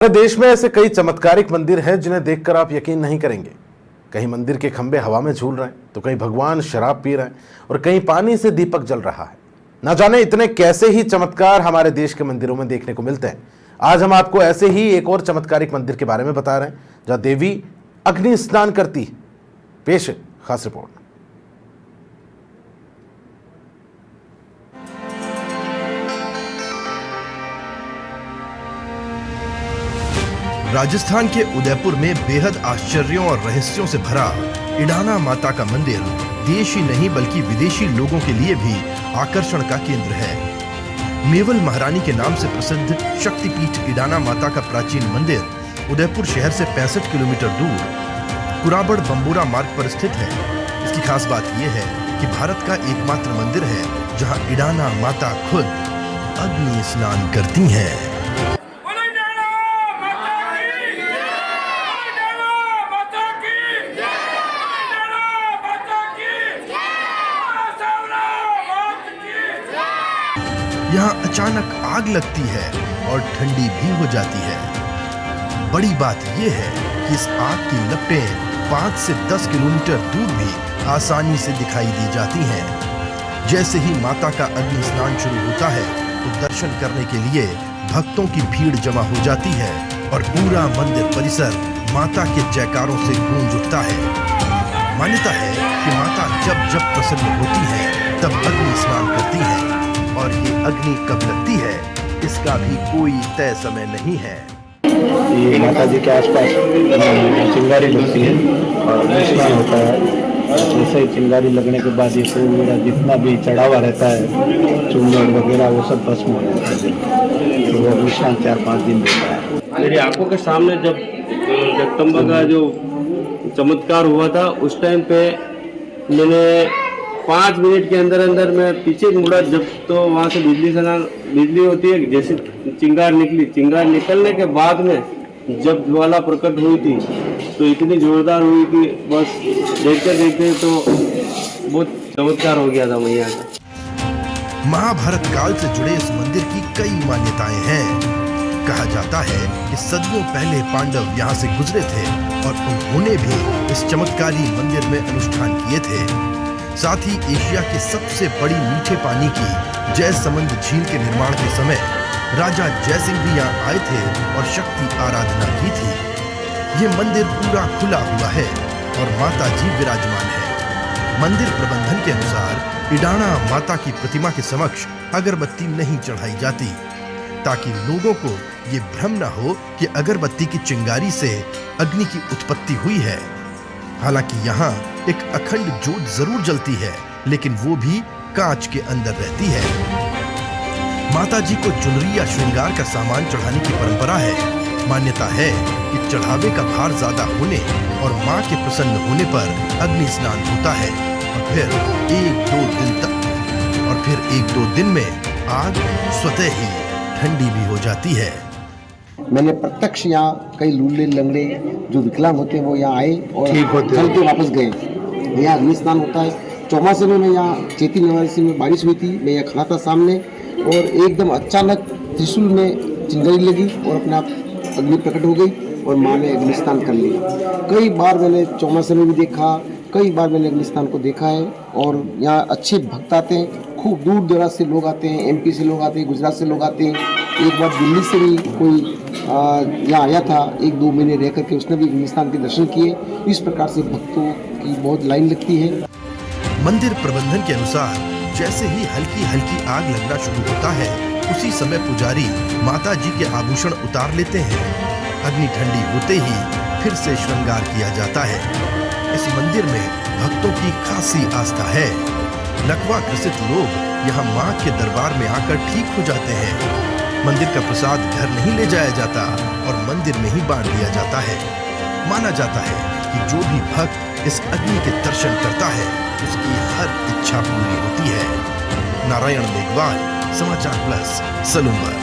हमारे देश में ऐसे कई चमत्कारिक मंदिर हैं जिन्हें देखकर आप यकीन नहीं करेंगे। कहीं मंदिर के खंभे हवा में झूल रहे हैं, तो कहीं भगवान शराब पी रहे हैं और कहीं पानी से दीपक जल रहा है। ना जाने इतने कैसे ही चमत्कार हमारे देश के मंदिरों में देखने को मिलते हैं। आज हम आपको ऐसे ही एक और चमत्कारिक मंदिर के बारे में बता रहे हैं जहां देवी अग्नि स्नान करती है। पेश है खास रिपोर्ट। राजस्थान के उदयपुर में बेहद आश्चर्यों और रहस्यों से भरा इडाना माता का मंदिर देश ही नहीं बल्कि विदेशी लोगों के लिए भी आकर्षण का केंद्र है। मेवल महारानी के नाम से प्रसिद्ध शक्तिपीठ इडाना माता का प्राचीन मंदिर उदयपुर शहर से 65 किलोमीटर दूर कुराबड़ बंबूरा मार्ग पर स्थित है। इसकी खास बात यह है कि भारत का एकमात्र मंदिर है जहां इडाना माता खुद अग्नि स्नान करती हैं। यहाँ अचानक आग लगती है और ठंडी भी हो जाती है। बड़ी बात यह है कि इस आग की लपटें 5 से 10 किलोमीटर दूर भी आसानी से दिखाई दी जाती हैं। जैसे ही माता का अग्नि स्नान शुरू होता है तो दर्शन करने के लिए भक्तों की भीड़ जमा हो जाती है और पूरा मंदिर परिसर माता के जयकारों से गूंज उठता है। मान्यता है कि माता जब जब प्रसन्न होती है तब अग्नि स्नान करती है और ये अग्नि कब लगती है इसका भी कोई तय समय नहीं है। ये माता जी के आसपास चिंगारी लगती है और स्नान होता है। जैसे ही चिंगारी लगने के बाद ये फूल वगैरह जितना भी चढ़ावा रहता है चूल्हे वगैरह वो सब भस्म हो जाता है। तो वो स्नान 4-5 दिन रहता है। मेरी आंखों के सामने जब जगदम्बा का जो चमत्कार हुआ था उस टाइम पे मैंने 5 मिनट के अंदर अंदर मैं पीछे मुड़ा। जब तो वहाँ से बिजली होती है, जैसे चिंगार निकली, चिंगार निकलने के बाद में जब ज्वाला प्रकट हुई थी तो इतनी जोरदार हुई कि बस देखते देखते तो बहुत चमत्कार हो गया था मैया का। महाभारत काल से जुड़े इस मंदिर की कई मान्यताएं हैं। कहा जाता है कि सदियों पहले पांडव यहाँ से गुजरे थे और उन्होंने भी इस चमत्कारी मंदिर में अनुष्ठान किए थे। साथ ही एशिया की सबसे बड़ी मीठे पानी की जयसमंद झील के निर्माण के समय राजा जयसिंह भी यहाँ आए थे और शक्ति आराधना की थी। ये मंदिर पूरा खुला हुआ है और माता जी विराजमान है। मंदिर प्रबंधन के अनुसार इडाना माता की प्रतिमा के समक्ष अगरबत्ती नहीं चढ़ाई जाती ताकि लोगों को ये भ्रम न हो कि अगरबत्ती की चिंगारी से अग्नि की उत्पत्ति हुई है। हालांकि यहाँ एक अखंड जोत जरूर जलती है लेकिन वो भी कांच के अंदर रहती है। माता जी को चुनरी या श्रृंगार का सामान चढ़ाने की परंपरा है। मान्यता है कि चढ़ावे का भार ज्यादा होने और माँ के प्रसन्न होने पर अग्नि स्नान होता है और फिर 1-2 दिन में आग स्वतः ही ठंडी भी हो जाती है। मैंने प्रत्यक्ष यहाँ कई लूले लंगड़े जो विकलांग होते हैं वो यहाँ आए और चल के वापस गए। यहाँ अग्नि स्नान होता है। चौमासे में मैं यहाँ चैती नवरात्रि में बारिश हुई थी, मैं यहाँ खड़ा था सामने और एकदम अचानक त्रिशूल में चिंगारी लगी और अपने आप अग्नि प्रकट हो गई और माँ ने अग्नि स्नान कर लिया। कई बार मैंने चौमासे में भी देखा, कई बार मैंने अग्नि स्नान को देखा है और यहाँ अच्छे भक्त आते हैं। खूब दूर दराज से लोग आते हैं, MP से लोग आते हैं, गुजरात से लोग आते हैं। एक बार दिल्ली से भी कोई यहाँ आया था, 1-2 महीने रह करके उसने भी अग्नि स्नान के दर्शन किए। इस प्रकार से भक्तों की बहुत लाइन लगती है। मंदिर प्रबंधन के अनुसार जैसे ही हल्की हल्की आग लगना शुरू होता है उसी समय पुजारी माता जी के आभूषण उतार लेते हैं। अग्नि ठंडी होते ही फिर से श्रृंगार किया जाता है। इस मंदिर में भक्तों की खासी आस्था है। लकवा ग्रसित लोग यहाँ माँ के दरबार में आकर ठीक हो जाते हैं। मंदिर का प्रसाद घर नहीं ले जाया जाता और मंदिर में ही बांट दिया जाता है। माना जाता है कि जो भी भक्त इस अग्नि के दर्शन करता है उसकी हर इच्छा पूरी होती है। नारायण मेघवाल, समाचार प्लस, सलूंबर।